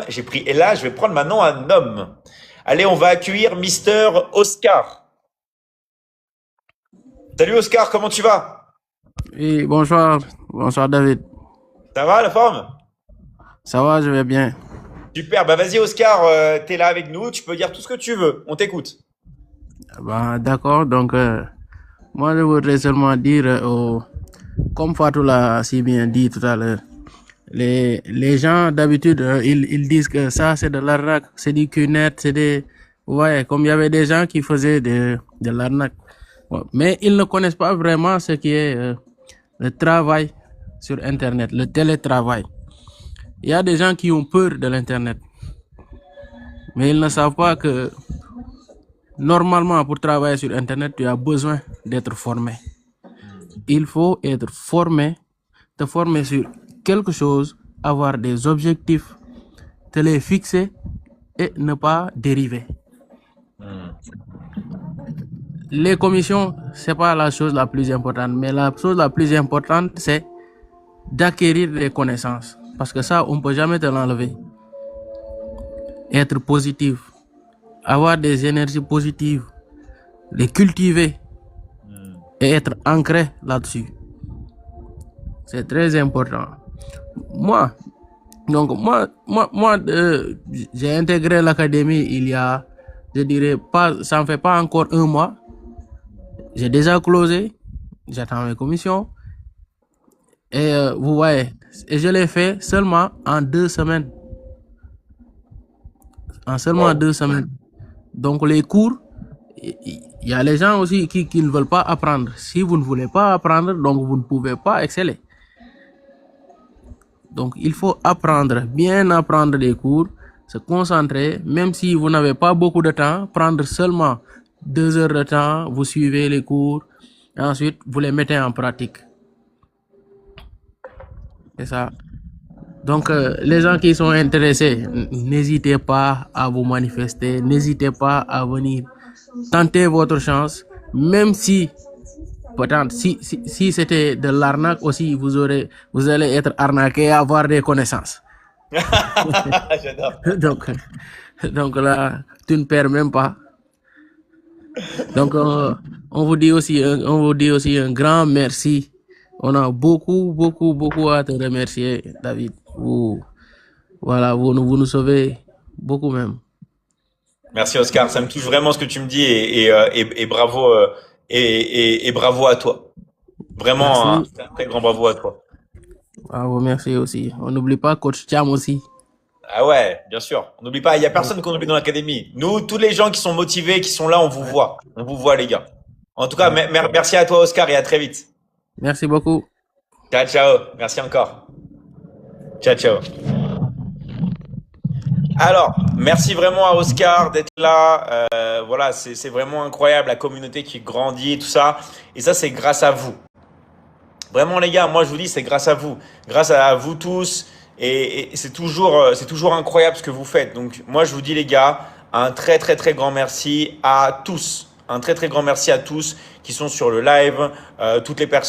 J'ai pris Ella, je vais prendre maintenant un homme. Allez, on va accueillir Mister Oscar. Salut Oscar, comment tu vas? Oui, bonsoir, bonsoir David. Ça va la forme? Ça va, je vais bien. Super, bah vas-y Oscar, t'es là avec nous, tu peux dire tout ce que tu veux, on t'écoute. D'accord, donc moi je voudrais seulement dire, comme Fatou l'a si bien dit tout à l'heure, les gens d'habitude, ils disent que ça c'est de l'arnaque, c'est du cunette, c'est des... Ouais, comme il y avait des gens qui faisaient de l'arnaque. Bon, mais ils ne connaissent pas vraiment ce qui est le travail sur Internet, le télétravail. Il y a des gens qui ont peur de l'Internet, mais ils ne savent pas que normalement, pour travailler sur Internet, tu as besoin d'être formé. Il faut être formé, te former sur quelque chose, avoir des objectifs, te les fixer et ne pas dériver. Les commissions, c'est pas la chose la plus importante, mais la chose la plus importante, c'est d'acquérir des connaissances. Parce que ça, on ne peut jamais te l'enlever. Être positif, avoir des énergies positives, les cultiver et être ancré là-dessus. C'est très important. Moi, moi, j'ai intégré l'académie il y a, je dirais pas, ça ne fait pas encore un mois. J'ai déjà closé, j'attends mes commissions. Et vous voyez, et je l'ai fait seulement en 2 semaines. En seulement Wow. 2 semaines. Donc les cours, il y a les gens aussi qui ne veulent pas apprendre. Si vous ne voulez pas apprendre, donc vous ne pouvez pas exceller. Donc, il faut apprendre, bien apprendre les cours, se concentrer, même si vous n'avez pas beaucoup de temps, prendre seulement 2 heures de temps, vous suivez les cours, et ensuite vous les mettez en pratique. C'est ça. Donc, les gens qui sont intéressés, n'hésitez pas à vous manifester, n'hésitez pas à venir tenter votre chance, même si peut-être si c'était de l'arnaque aussi, vous allez être arnaqué et avoir des connaissances. J'adore. donc, donc là, tu ne perds même pas. Donc, on vous dit aussi un grand merci. On a beaucoup à te remercier, David. Voilà, vous nous sauvez beaucoup même. Merci Oscar, ça me touche vraiment ce que tu me dis et bravo et bravo à toi. Vraiment Merci. un très grand bravo à toi. Bravo, merci aussi. On n'oublie pas Coach Cham aussi. Ah ouais, bien sûr. On n'oublie pas, il y a personne qu'on oublie dans l'académie. Nous, tous les gens qui sont motivés, qui sont là, on vous Ouais, voit. On vous voit les gars. En tout cas, ouais. merci à toi Oscar et à très vite. Merci beaucoup. Ciao ciao, merci encore. Ciao ciao. Alors, merci vraiment à Oscar d'être là. Voilà, c'est vraiment incroyable la communauté qui grandit et tout ça. Et ça, c'est grâce à vous. Vraiment, les gars, moi, je vous dis, c'est grâce à vous. Grâce à vous tous. Et c'est toujours incroyable ce que vous faites. Donc, moi, je vous dis, les gars, un très, très, très grand merci à tous. Un très, très grand merci à tous qui sont sur le live, toutes les personnes.